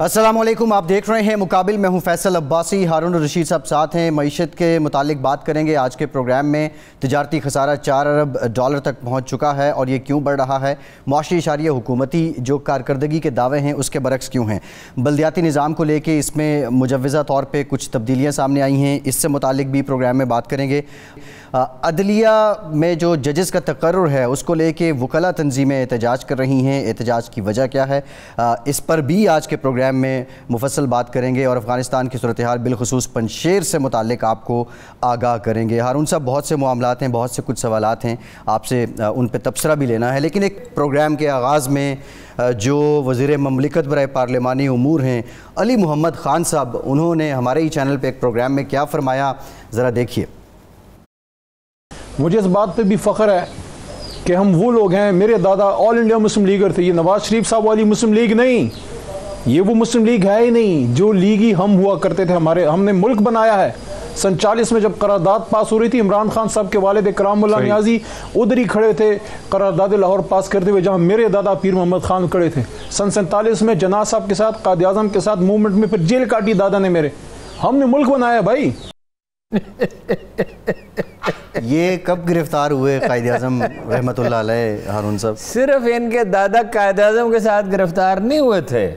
السلام علیکم، آپ دیکھ رہے ہیں مقابل، میں ہوں فیصل عباسی، ہارون الرشید صاحب ساتھ ہیں۔ معیشت کے متعلق بات کریں گے آج کے پروگرام میں۔ تجارتی خسارہ 4 ارب ڈالر تک پہنچ چکا ہے اور یہ کیوں بڑھ رہا ہے؟ معاشی اشاریہ حکومتی جو کارکردگی کے دعوے ہیں اس کے برعکس کیوں ہیں؟ بلدیاتی نظام کو لے کے اس میں مجوزہ طور پہ کچھ تبدیلیاں سامنے آئی ہیں، اس سے متعلق بھی پروگرام میں بات کریں گے۔ عدلیہ میں جو ججز کا تقرر ہے اس کو لے کے وکلاء تنظیمیں احتجاج کر رہی ہیں، احتجاج کی وجہ کیا ہے، اس پر بھی آج کے پروگرام میں مفصل بات کریں گے اور افغانستان کی صورتحال بالخصوص پنجشیر سے متعلق آپ کو آگاہ کریں گے۔ ہارون صاحب، بہت سے معاملات ہیں، بہت سے کچھ سوالات ہیں، آپ سے ان پہ تبصرہ بھی لینا ہے، لیکن ایک پروگرام کے آغاز میں جو وزیر مملکت برائے پارلیمانی امور ہیں علی محمد خان صاحب، انہوں نے ہمارے ہی چینل پہ ایک پروگرام میں کیا فرمایا، ذرا دیکھیے۔ مجھے اس بات پہ بھی فخر ہے کہ ہم وہ لوگ ہیں، میرے دادا آل انڈیا مسلم لیگر تھے، یہ نواز شریف صاحب والی مسلم لیگ نہیں، یہ وہ مسلم لیگ ہے ہی نہیں جو لیگی ہم ہوا کرتے تھے۔ ہم نے ملک بنایا ہے۔ سن 40 میں جب قرارداد پاس ہو رہی تھی، عمران خان صاحب کے والد کرام اللہ نیازی ادھر ہی کھڑے تھے قرارداد لاہور پاس کرتے ہوئے جہاں میرے دادا پیر محمد خان کھڑے تھے۔ سن 47 میں جناح صاحب کے ساتھ، قائد اعظم کے ساتھ موومنٹ میں پھر جیل کاٹی دادا نے میرے۔ ہم نے ملک بنایا بھائی۔ یہ کب گرفتار ہوئے قائد اعظم رحمۃ اللہ علیہ ہارون صاحب؟ صرف ان کے دادا قائد اعظم کے ساتھ گرفتار نہیں ہوئے تھے،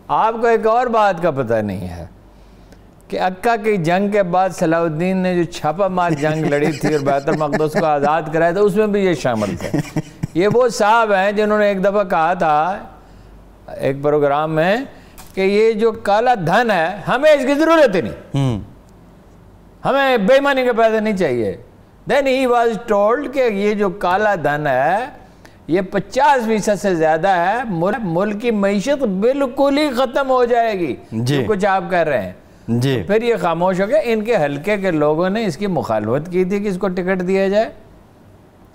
آپ کو ایک اور بات کا پتہ نہیں ہے کہ عکا کی جنگ کے بعد صلاح الدین نے جو چھاپہ مار جنگ لڑی تھی اور بیت المقدس کو آزاد کرایا تھا، اس میں بھی یہ شامل تھے۔ یہ وہ صاحب ہیں جنہوں نے ایک دفعہ کہا تھا ایک پروگرام میں کہ یہ جو کالا دھن ہے ہمیں اس کی ضرورت ہی نہیں، ہمیں بے ایمانی کے پیسے نہیں چاہیے۔ Then he was told کہ یہ جو کالا دھن ہے یہ 50% سے زیادہ ہے، ملک کی معیشت بالکل ہی ختم ہو جائے گی جو کچھ آپ کہہ رہے ہیں جی۔ پھر یہ خاموش ہو گیا۔ ان کے حلقے کے لوگوں نے اس کی مخالفت کی تھی کہ اس کو ٹکٹ دیا جائے۔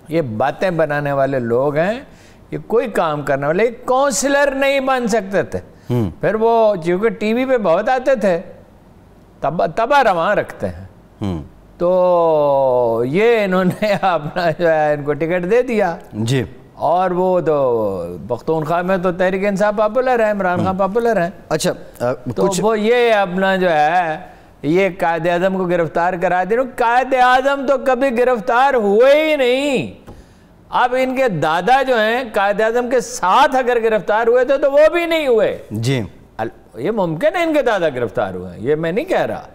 یہ باتیں بنانے والے لوگ ہیں، یہ کوئی کام کرنے والے کونسلر نہیں بن سکتے تھے۔ پھر وہ چونکہ ٹی وی پہ بہت آتے تھے، تباہ رواں رکھتے ہیں، تو یہ انہوں نے اپنا جو ہے ان کو ٹکٹ دے دیا جی۔ اور وہ تو پختونخوا میں تو تحریک انصاف پاپولر ہے، عمران خان پاپولر ہیں۔ اچھا، تو وہ یہ اپنا جو ہے یہ قائد اعظم کو گرفتار کرا دے۔ قائد اعظم تو کبھی گرفتار ہوئے ہی نہیں۔ اب ان کے دادا جو ہیں قائد اعظم کے ساتھ اگر گرفتار ہوئے تھے تو وہ بھی نہیں ہوئے جی۔ یہ ممکن ہے ان کے دادا گرفتار ہوئے ہیں، یہ میں نہیں کہہ رہا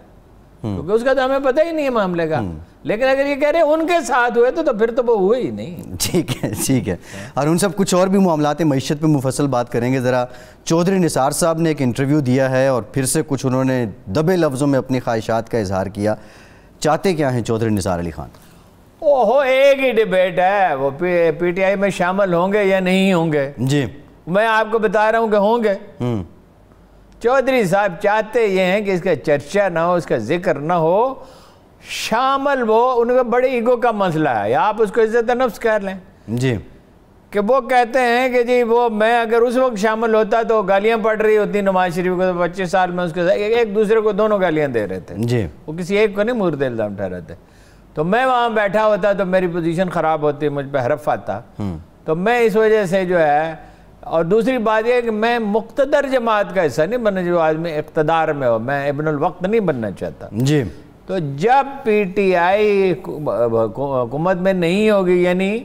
کیونکہ اس کا تو ہمیں پتہ ہی نہیں ہے معاملے کا، لیکن اگر یہ کہہ رہے ہیں ان کے ساتھ ہوئے تو پھر تو وہ ہوئے ہی نہیں۔ ٹھیک ہے ٹھیک ہے ہارون صاحب، کچھ اور بھی معاملات معیشت پہ مفصل بات کریں گے۔ ذرا چودھری نثار صاحب نے ایک انٹرویو دیا ہے اور پھر سے کچھ انہوں نے دبے لفظوں میں اپنی خواہشات کا اظہار کیا۔ چاہتے کیا ہیں چودھری نثار علی خان؟ اوہو، ایک ہی ڈیبیٹ ہے، وہ پی ٹی آئی میں شامل ہوں گے یا نہیں ہوں گے جی۔ میں آپ کو بتا رہا ہوں کہ ہوں گے۔ چودھری صاحب چاہتے یہ ہیں کہ اس کا چرچا نہ ہو، اس کا ذکر نہ ہو، شامل وہ ان کا بڑے ایگو کا مسئلہ ہے، یا آپ اس کو عزت نفس کر لیں جی، کہ وہ کہتے ہیں کہ جی وہ میں اگر اس وقت شامل ہوتا تو گالیاں پڑ رہی ہوتی نواز شریف کو، 25 سال میں اس کے ساتھ ایک دوسرے کو دونوں گالیاں دے رہے تھے جی، وہ کسی ایک کو نہیں مورد الزام ٹھہرے تھے، تو میں وہاں بیٹھا ہوتا تو میری پوزیشن خراب ہوتی، مجھ پہ حرف آتا، تو میں اس وجہ سے جو ہے۔ اور دوسری بات یہ ہے کہ میں مقتدر جماعت کا حصہ نہیں بننا، جو آدمی اقتدار میں ہو، میں ابن الوقت نہیں بننا چاہتا جی۔ تو جب پی ٹی آئی حکومت میں نہیں ہوگی، یعنی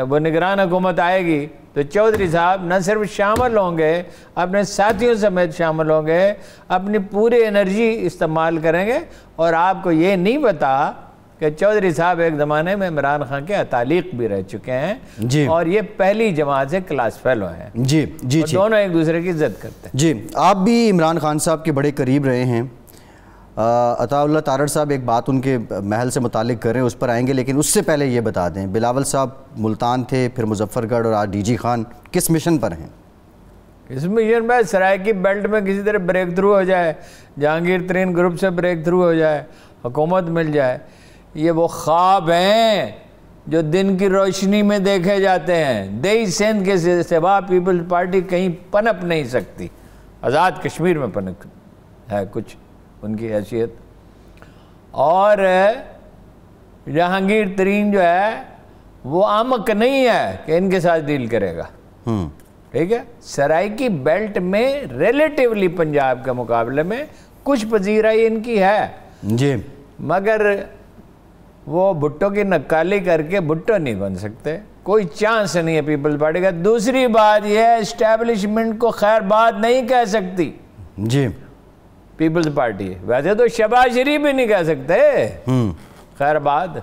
وہ نگران حکومت آئے گی، تو چودھری صاحب نہ صرف شامل ہوں گے، اپنے ساتھیوں سمیت شامل ہوں گے، اپنی پوری انرجی استعمال کریں گے۔ اور آپ کو یہ نہیں پتا کہ چودھری صاحب ایک زمانے میں عمران خان کے اتالیق بھی رہ چکے ہیں جی، اور یہ پہلی جماعت سے کلاس فیلو ہیں جی جی، دونوں ایک دوسرے کی عزت کرتے ہیں جی۔ آپ بھی عمران خان صاحب کے بڑے قریب رہے ہیں۔ عطا اللہ تارڑ صاحب ایک بات ان کے محل سے متعلق کر رہے ہیں، اس پر آئیں گے، لیکن اس سے پہلے یہ بتا دیں، بلاول صاحب ملتان تھے، پھر مظفر گڑھ، اور آج ڈی جی خان، کس مشن پر ہیں؟ اس مشن میں سرائیکی بیلٹ میں کسی طرح بریک تھرو ہو جائے، جہانگیر ترین گروپ سے بریک تھرو ہو جائے، حکومت مل جائے۔ یہ وہ خواب ہیں جو دن کی روشنی میں دیکھے جاتے ہیں۔ دیہی سندھ کے سوا پیپلز پارٹی کہیں پنپ نہیں سکتی، آزاد کشمیر میں پنپ ہے کچھ ان کی حیثیت۔ اور جہانگیر ترین جو ہے وہ احمق نہیں ہے کہ ان کے ساتھ ڈیل کرے گا، ٹھیک ہے. سرائکی بیلٹ میں ریلیٹیولی پنجاب کے مقابلے میں کچھ پذیرائی ان کی ہے جی، مگر وہ بھٹو کی نکالی کر کے بھٹو نہیں بن سکتے. کوئی چانس نہیں ہے پیپلز پارٹی کا. دوسری بات یہ ہے اسٹیبلشمنٹ کو خیر بات نہیں کہہ سکتی جی پیپلز پارٹی. ویسے تو شہباز شریف بھی نہیں کہہ سکتے خیر بات.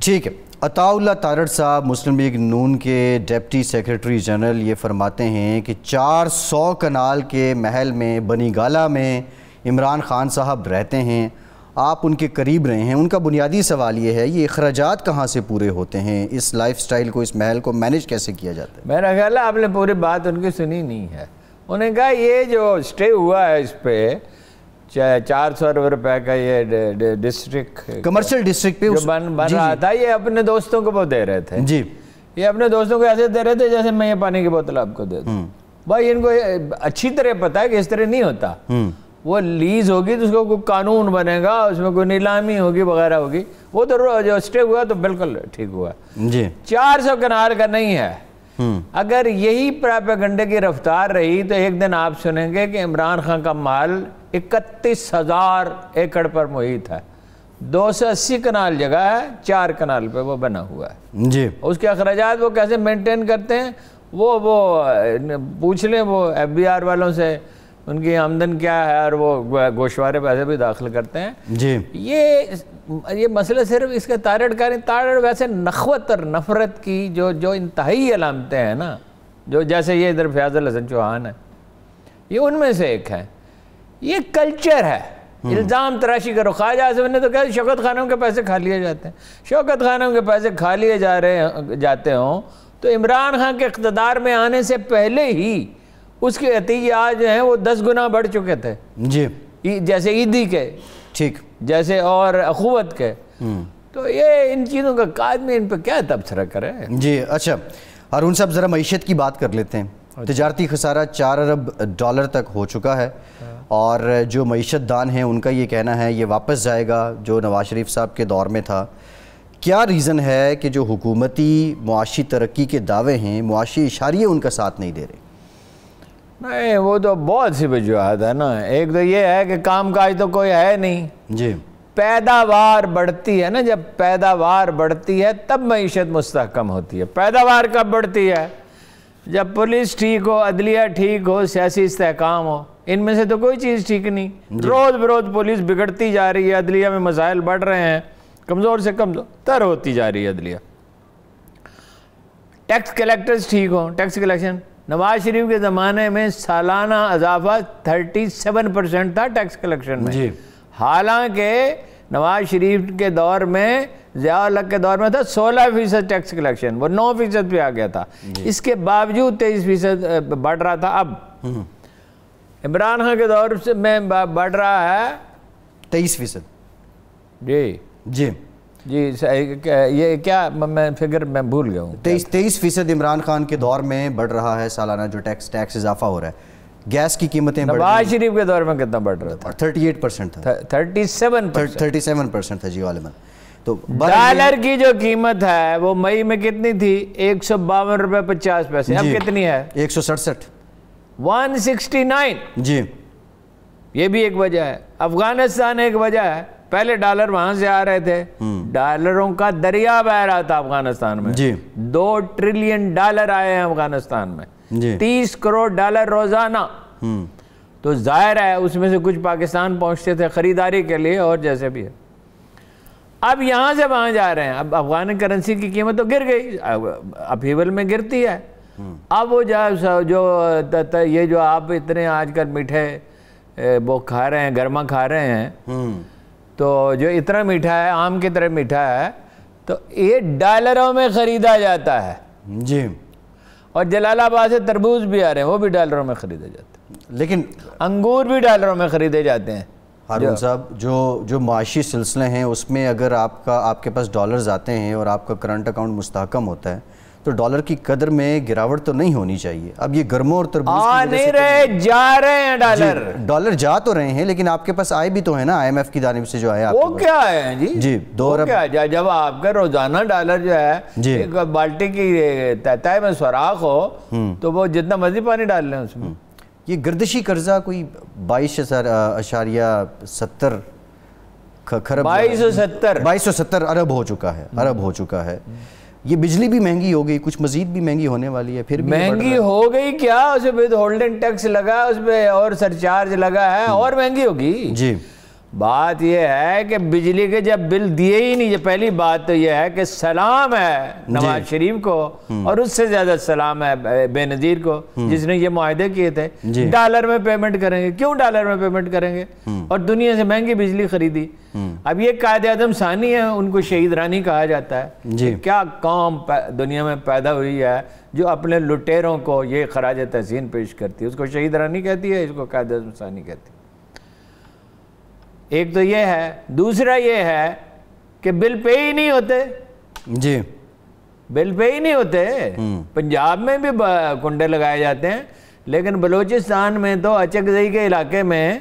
ٹھیک ہے. عطاء اللہ تارڑ صاحب مسلم لیگ نون کے ڈپٹی سیکریٹری جنرل یہ فرماتے ہیں کہ 400 کنال کے محل میں بنی گالہ میں عمران خان صاحب رہتے ہیں، آپ ان کے قریب رہے ہیں. ان کا بنیادی سوال یہ ہے یہ اخراجات کہاں سے پورے ہوتے ہیں؟ اس لائف سٹائل کو، اس محل کو مینیج کیسے کیا جاتا ہے؟ میرا خیال ہے آپ نے پوری بات ان کی سنی نہیں ہے. انہوں نے کہا یہ جو سٹے ہوا ہے اس پہ 400 روپے کا یہ ڈسٹرکٹ کمرشل ڈسٹرکٹ پہ جو بن رہا تھا، یہ اپنے دوستوں کو وہ دے رہے تھے. جی، یہ اپنے دوستوں کو ایسے دے رہے تھے جیسے میں یہ پانی کی بوتل آپ کو دے دوں. بھائی ان کو اچھی طرح پتہ ہے کہ اس طرح نہیں ہوتا. وہ لیز ہوگی تو اس کو کوئی قانون بنے گا، اس میں کوئی نیلامی ہوگی وغیرہ ہوگی. وہ تو جو اسٹے ہوا تو بالکل ٹھیک ہوا. جی 400 کنال کا نہیں ہے. اگر یہی پراپیگنڈے کی رفتار رہی تو ایک دن آپ سنیں گے کہ عمران خان کا مال 31,000 ایکڑ پر محیط ہے. 280 کنال جگہ ہے، 4 کنال پہ وہ بنا ہوا ہے. جی، اس کے اخراجات وہ کیسے مینٹین کرتے ہیں وہ پوچھ لیں وہ ایف بی آر والوں سے، ان کی آمدن کیا ہے، اور وہ گوشوارے پیسے بھی داخل کرتے ہیں. جی، یہ مسئلہ صرف اس کے تارڑ کا نہیں. تارڑ ویسے نخوت اور نفرت کی جو انتہائی علامتیں ہیں نا، جو جیسے یہ ادھر فیاض الحسن چوہان ہے، یہ ان میں سے ایک ہے. یہ کلچر ہے الزام تراشی کرو. خواجہ اعظم نے تو کہا شوکت خانوں کے پیسے کھا لیے جاتے ہیں. شوکت خانوں کے پیسے کھا لیے جاتے ہوں تو عمران خان کے اقتدار میں آنے سے پہلے ہی اس کے عطیات جو ہیں وہ 10 گنا بڑھ چکے تھے. جی، جیسے عیدی کے، ٹھیک، جیسے اور اخوت کے. تو یہ ان چیزوں کا آدمی ان پہ کیا تبصرہ کرے. جی اچھا ہارون صاحب، ذرا معیشت کی بات کر لیتے ہیں. تجارتی خسارہ 4 ارب ڈالر تک ہو چکا ہے، اور جو معیشت دان ہیں ان کا یہ کہنا ہے یہ واپس جائے گا جو نواز شریف صاحب کے دور میں تھا. کیا ریزن ہے کہ جو حکومتی معاشی ترقی کے دعوے ہیں، معاشی اشاریے ان کا ساتھ نہیں دے رہے؟ نہیں، وہ تو بہت سی وجوہات ہے نا. ایک تو یہ ہے کہ کام کاج تو کوئی ہے نہیں. جی، پیداوار بڑھتی ہے نا، جب پیداوار بڑھتی ہے تب معیشت مستحکم ہوتی ہے. پیداوار کب بڑھتی ہے؟ جب پولیس ٹھیک ہو، عدلیہ ٹھیک ہو، سیاسی استحکام ہو. ان میں سے تو کوئی چیز ٹھیک نہیں. روز بروز پولیس بگڑتی جا رہی ہے، عدلیہ میں مسائل بڑھ رہے ہیں، کمزور سے کمزور تر ہوتی جا رہی ہے عدلیہ. ٹیکس کلیکٹرز ٹھیک ہوں، ٹیکس کلیکشن. نواز شریف کے زمانے میں سالانہ اضافہ 37% تھا ٹیکس کلیکشن میں. حالانکہ نواز شریف کے دور میں، ضیاء الحق کے دور میں تھا 16% ٹیکس کلیکشن، وہ 9% پہ آ گیا تھا. اس کے باوجود 23% بڑھ رہا تھا. اب عمران خان کے دور میں بڑھ رہا ہے 23%. جی جی جی یہ کیا میں فگر میں بھول گیا ہوں. 23% عمران خان کے دور میں بڑھ رہا ہے سالانہ جو ٹیکس اضافہ ہو رہا ہے. گیس کی قیمتیں بڑھ رہی ہیں. نواز شریف کے دور میں کتنا بڑھ رہا تھا؟ 38% تھا. 37% تھا جی غالباً. تو ڈالر کی جو قیمت ہے وہ مئی میں کتنی تھی؟ 152 روپے 50 پیسے. اب کتنی ہے؟ 167. 169. جی، یہ بھی ایک وجہ ہے. افغانستان ایک وجہ ہے. پہلے ڈالر وہاں سے آ رہے تھے، ڈالروں کا دریا بہ رہا تھا افغانستان میں. جی، 2 ٹریلین ڈالر آئے ہیں افغانستان میں. 30 کروڑ ڈالر روزانہ. تو ظاہر ہے اس میں سے کچھ پاکستان پہنچتے تھے خریداری کے لیے اور جیسے بھی ہے. اب یہاں سے وہاں جا رہے ہیں. اب افغان کرنسی کی قیمت تو گر گئی، اپہیول میں گرتی ہے. اب وہ یہ جو آپ اتنے آج کل میٹھے وہ کھا رہے ہیں، گرما کھا رہے ہیں، تو جو اتنا میٹھا ہے، آم کی طرح میٹھا ہے، تو یہ ڈالروں میں خریدا جاتا ہے. جی، اور جلال آباد سے تربوز بھی آ رہے ہیں، وہ بھی ڈالروں میں خریدے جاتے ہیں. لیکن انگور بھی ڈالروں میں خریدے جاتے ہیں. ہارون صاحب، جو معاشی سلسلے ہیں اس میں اگر آپ کے پاس ڈالرز آتے ہیں اور آپ کا کرنٹ اکاؤنٹ مستحکم ہوتا ہے تو ڈالر کی قدر میں گراوٹ تو نہیں ہونی چاہیے. اب یہ گرموں اور تربوز آ نہیں رہے, جا رہے ہیں ڈالر. ڈالر جا تو رہے ہیں لیکن آپ کے پاس آئے بھی تو ہیں نا آئی ایم ایف کی جانب سے جو آیا. وہ کیا ہے جی؟ جی 2 ارب. جب آپ کا روزانہ ڈالر جو ہے ایک بالٹی کی تہہ میں سوراخ ہو تو وہ جتنا مرضی پانی ڈال لیں اس میں. یہ گردشی قرضہ کوئی 22.70 خرب 2270 ارب ہو چکا ہے. یہ بجلی بھی مہنگی ہو گئی, کچھ مزید بھی مہنگی ہونے والی ہے. پھر بھی مہنگی ہو گئی کیا, اس پہ ہولڈنگ ٹیکس لگا, اس پہ اور سرچارج لگا ہے, اور مہنگی ہوگی. جی بات یہ ہے کہ بجلی کے جب بل دیے ہی نہیں, پہلی بات تو یہ ہے کہ سلام ہے نواز شریف کو, اور اس سے زیادہ سلام ہے بے نظیر کو جس نے یہ معاہدے کیے تھے. ڈالر میں پیمنٹ کریں گے, کیوں ڈالر میں پیمنٹ کریں گے, اور دنیا سے مہنگی بجلی خریدی. اب یہ قائد اعظم ثانی ہے, ان کو شہید رانی کہا جاتا ہے. کیا قوم دنیا میں پیدا ہوئی ہے جو اپنے لٹیروں کو یہ خراج تحسین پیش کرتی ہے, اس کو شہید رانی کہتی ہے, اس کو قائد اعظم ثانی کہتی ہے. ایک تو یہ ہے. دوسرا یہ ہے کہ بل پے ہی نہیں ہوتے. جی بل پے ہی نہیں ہوتے. پنجاب میں بھی کنڈے لگائے جاتے ہیں, لیکن بلوچستان میں تو اچکزئی کے علاقے میں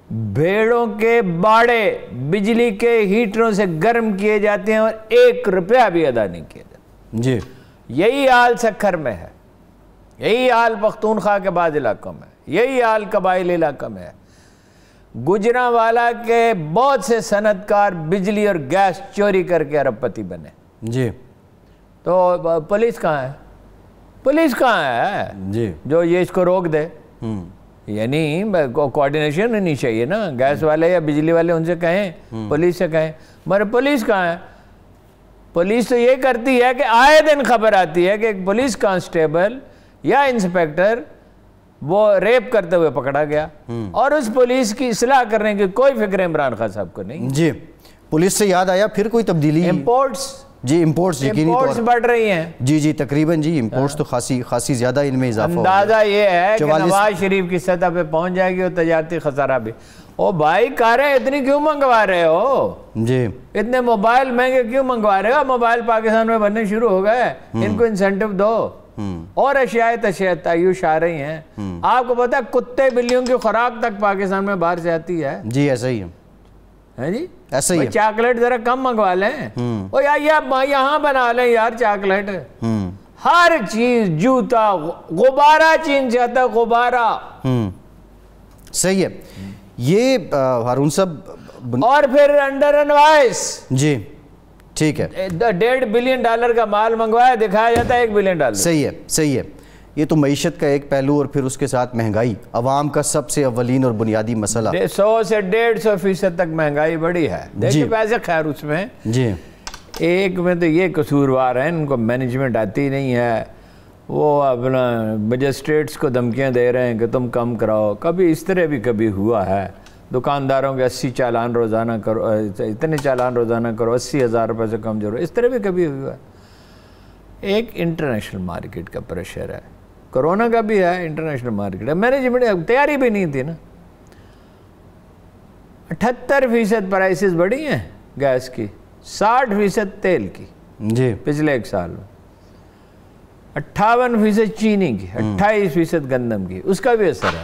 بھیڑوں کے باڑے بجلی کے ہیٹروں سے گرم کیے جاتے ہیں اور 1 روپیہ بھی ادا نہیں کیا جاتا. جی یہی حال سکھر میں ہے, یہی حال پختونخوا کے بعض علاقوں میں, یہی حال قبائل علاقوں میں ہے. گجرانوالہ کے بہت سے صنعت کار بجلی اور گیس چوری کر کے ارب پتی بنے. جی تو پولیس کہاں ہے؟ پولیس کہاں ہے جی جو یہ اس کو روک دے؟ یعنی کوارڈینیشن ہونی چاہیے نا. گیس والے یا بجلی والے ان سے کہیں, پولیس سے کہیں, مگر پولیس کہاں ہے؟ پولیس تو یہ کرتی ہے کہ آئے دن خبر آتی ہے کہ ایک پولیس کانسٹیبل یا انسپیکٹر وہ ریپ کرتے ہوئے پکڑا گیا, اور اس پولیس کی اصلاح کرنے کی کوئی فکر عمران خان صاحب کو نہیں. جی پولیس سے یاد آیا پھر کوئی تبدیلی. امپورٹس امپورٹس بڑھ رہی ہیں. جی تقریباً جی امپورٹس تو خاصی زیادہ ان میں اضافہ ہو گیا. اندازہ یہ ہے کہ نواز شریف کی سطح پہ پہنچ جائے گی اور تجارتی خسارہ بھی. او بھائی کاریں اتنی کیوں منگوا رہے ہو؟ جی اتنے موبائل مہنگے کیوں منگوا رہے ہو؟ موبائل پاکستان میں بننے شروع ہو گئے, ان کو انسینٹیو دو. اور اشیاء تعیش آ رہی ہیں. آپ کو پتا ہے کتے بلیوں کی خوراک تک پاکستان میں باہر سے آتی ہے. جی ایسا ہی ہے جی, ایسا ہی. چاکلیٹ ذرا کم منگوا لیں, او یہاں بنا لیں یار چاکلیٹ. ہر چیز, جوتا, غبارہ چین سے آتا ہے, غبارہ. صحیح ہے. یہ ہارون صاحب اور پھر انڈر انوائس. جی ٹھیک ہے, $1.5 بلین کا مال منگوایا, دکھایا جاتا ہے $1 بلین. صحیح ہے. یہ تو معیشت کا ایک پہلو, اور پھر اس کے ساتھ مہنگائی عوام کا سب سے اولین اور بنیادی مسئلہ. 100 سے 150% تک مہنگائی بڑی ہے. دیکھیں پیسے خیر اس میں جی ایک میں تو یہ قصوروار ہیں, ان کو مینجمنٹ آتی نہیں ہے. وہ اپنا مجسٹریٹس کو دھمکیاں دے رہے ہیں کہ تم کم کراؤ. کبھی اس طرح بھی کبھی ہوا ہے, دکانداروں کے 80 چالان روزانہ کرو, اتنے چالان روزانہ کرو, 80,000 روپے سے کم جوڑو. اس طرح بھی کبھی ہوا ہے. ایک انٹرنیشنل مارکیٹ کا پریشر ہے, کرونا کا بھی ہے, انٹرنیشنل مارکیٹ ہے. مینجمنٹ تیاری بھی نہیں تھی نا. 78% پرائسز بڑھی ہیں گیس کی, 60% تیل کی جی پچھلے 1 سال میں, 58% چینی کی, 28% گندم کی. اس کا بھی اثر ہے.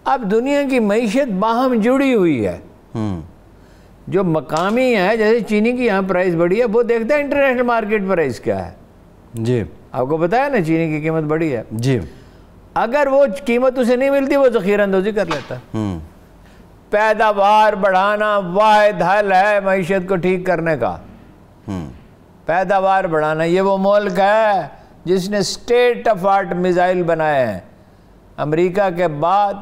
اب دنیا کی معیشت باہم جڑی ہوئی ہے. جو مقامی ہے, جیسے چینی کی یہاں پرائز بڑی ہے, وہ دیکھتا ہے انٹرنیشنل مارکیٹ پرائز کیا ہے. جی آپ کو پتا ہے نا چینی کی قیمت بڑی ہے. جی اگر وہ قیمت اسے نہیں ملتی وہ ذخیرہ اندوزی کر لیتا. پیداوار بڑھانا واحد حل ہے معیشت کو ٹھیک کرنے کا. پیداوار بڑھانا. یہ وہ ملک ہے جس نے اسٹیٹ آف آرٹ میزائل بنائے ہیں, امریکہ کے بعد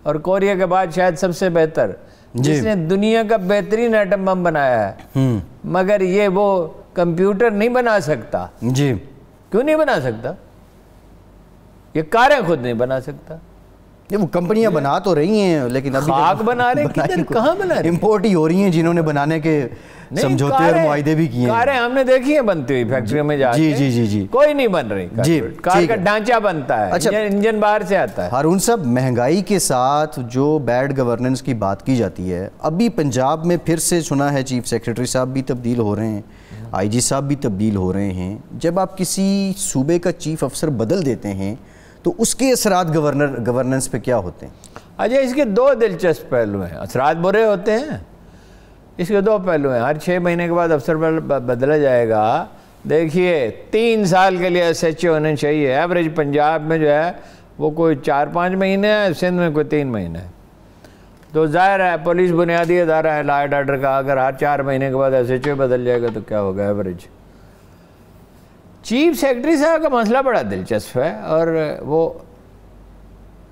اور کوریا کے بعد شاید سب سے بہتر, جس نے دنیا کا بہترین ایٹم بم بنایا ہے. مگر یہ وہ کمپیوٹر نہیں بنا سکتا. جی کیوں نہیں بنا سکتا؟ یہ کاریں خود نہیں بنا سکتا. یہ وہ کمپنیاں بنا تو رہی ہیں لیکن ابھی خاک بنا رہے ہیں, کہاں بنا رہے ہیں؟ امپورٹ ہی ہو رہی ہیں, جنہوں نے بنانے کے سمجھوتے اور معاہدے بھی کیے ہیں. کاریں ہم نے دیکھی ہیں بنتی ہوئی فیکٹریوں میں جا کے. جی جی جی کوئی نہیں بن رہی. جی کار کا ڈھانچہ بنتا ہے, انجن باہر سے آتا ہے. ہارون صاحب, مہنگائی کے ساتھ جو بیڈ گورننس کی بات کی جاتی ہے, ابھی پنجاب میں پھر سے سنا ہے چیف سیکریٹری صاحب بھی تبدیل ہو رہے ہیں, آئی جی صاحب بھی تبدیل ہو رہے ہیں. جب آپ کسی صوبے کا چیف افسر بدل دیتے ہیں تو اس کے اثرات گورننس پہ کیا ہوتے ہیں؟ اچھا اس کے دو دلچسپ پہلو ہیں. اثرات برے ہوتے ہیں, اس کے دو پہلو ہیں. ہر 6 مہینے کے بعد افسر بدلا جائے گا. دیکھیے 3 سال کے لیے ایس ایچ او ہونے چاہیے. ایوریج پنجاب میں جو ہے وہ کوئی 4-5 مہینے ہے, سندھ میں کوئی 3 مہینے ہے. تو ظاہر ہے پولیس بنیادی ادارہ ہے لا اینڈ آرڈر کا, اگر ہر 4 مہینے کے بعد ایس ایچ او بدل جائے گا تو کیا ہوگا ایوریج. چیف سیکرٹری صاحب کا مسئلہ بڑا دلچسپ ہے, اور وہ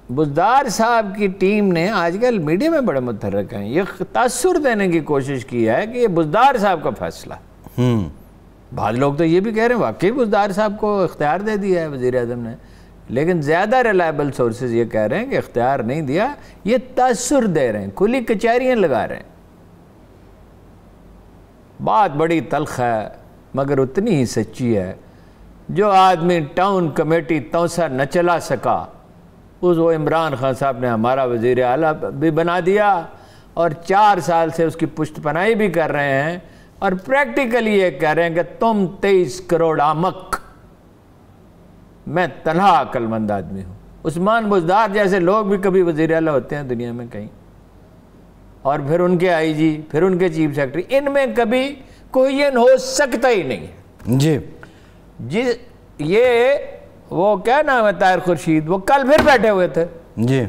بزدار صاحب کی ٹیم نے آج کل میڈیا میں بڑے متحرک ہیں, یہ تاثر دینے کی کوشش کی ہے کہ یہ بزدار صاحب کا فیصلہ. بعض لوگ تو یہ بھی کہہ رہے ہیں واقعی بزدار صاحب کو اختیار دے دیا ہے وزیر اعظم نے, لیکن زیادہ ریلائبل سورسز یہ کہہ رہے ہیں کہ اختیار نہیں دیا, یہ تاثر دے رہے ہیں, کھلی کچہریاں لگا رہے ہیں. بات بڑی تلخ ہے مگر اتنی ہی سچی ہے. جو آدمی ٹاؤن کمیٹی توسا نہ چلا سکا اس وہ عمران خان صاحب نے ہمارا وزیر اعلیٰ بھی بنا دیا, اور 4 سال سے اس کی پشت پناہی بھی کر رہے ہیں, اور پریکٹیکلی یہ کہہ رہے ہیں کہ تم 23 کروڑ احمق, میں تنہا عقل مند آدمی ہوں. عثمان بزدار جیسے لوگ بھی کبھی وزیر اعلیٰ ہوتے ہیں دنیا میں کہیں, اور پھر ان کے آئی جی, پھر ان کے چیف سیکرٹری, ان میں کبھی کوئین ہو سکتا ہی نہیں ہے. جی یہ وہ کیا نام ہے طاہر خورشید, وہ کل پھر بیٹھے ہوئے تھے, جی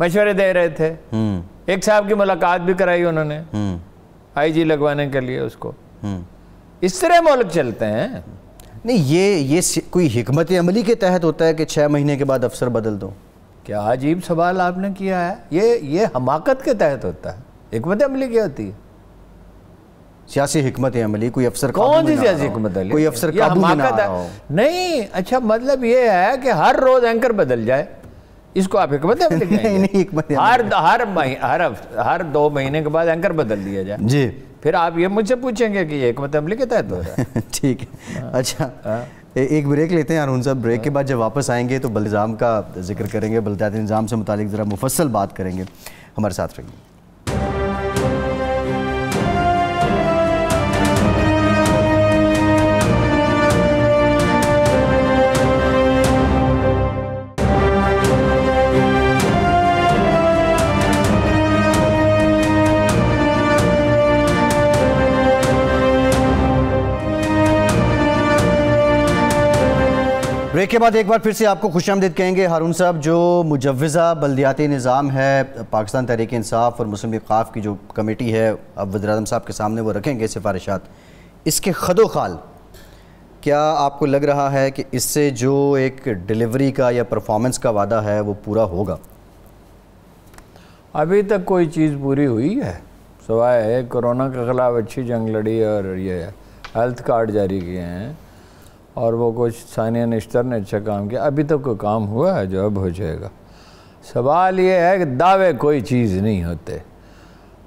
مشورے دے رہے تھے. ایک صاحب کی ملاقات بھی کرائی انہوں نے آئی جی لگوانے کے لیے اس کو. اس طرح ملک چلتے ہیں. نہیں یہ کوئی حکمت عملی کے تحت ہوتا ہے کہ 6 مہینے کے بعد افسر بدل دو؟ کیا عجیب سوال آپ نے کیا ہے. یہ حماقت کے تحت ہوتا ہے. حکمت عملی کیا ہوتی ہے؟ سیاسی حکمت عملی. کوئی افسر کون سی سیاسی حکمت عملی؟ کوئی افسر قابو میں نہ آ رہا ہو. نہیں, اچھا مطلب یہ ہے کہ ہر روز اینکر بدل جائے, اس کو آپ حکمت عملی کہیں گے؟ ہر 2 مہینے کے بعد اینکر بدل دیا جائے. جی پھر آپ یہ مجھ سے پوچھیں گے کہ یہ حکمت عملی کے تحت ہو رہا ہے. ٹھیک ہے. اچھا ایک بریک لیتے ہیں ہارون صاحب. بریک کے بعد جب واپس آئیں گے تو بلدیات کا ذکر کریں گے, بلدیاتی نظام سے متعلق ذرا مفصل بات کریں گے. ہمارے ساتھ رہیے. بریک کے بعد ایک بار پھر سے آپ کو خوش آمدید کہیں گے. ہارون صاحب, جو مجوزہ بلدیاتی نظام ہے پاکستان تحریک انصاف اور مسلم وقاف کی جو کمیٹی ہے, اب وزیر اعظم صاحب کے سامنے وہ رکھیں گے سفارشات, اس کے خد و خال کیا آپ کو لگ رہا ہے کہ اس سے جو ایک ڈیلیوری کا یا پرفارمنس کا وعدہ ہے وہ پورا ہوگا؟ ابھی تک کوئی چیز پوری ہوئی ہے سوائے کرونا کے خلاف اچھی جنگ لڑی اور یہ ہیلتھ کارڈ جاری کیے ہیں, اور وہ کچھ ثانیہ نشتر نے اچھا کام کیا. ابھی تک کوئی کام ہوا ہے جو اب ہو جائے گا. سوال یہ ہے کہ دعوے کوئی چیز نہیں ہوتے.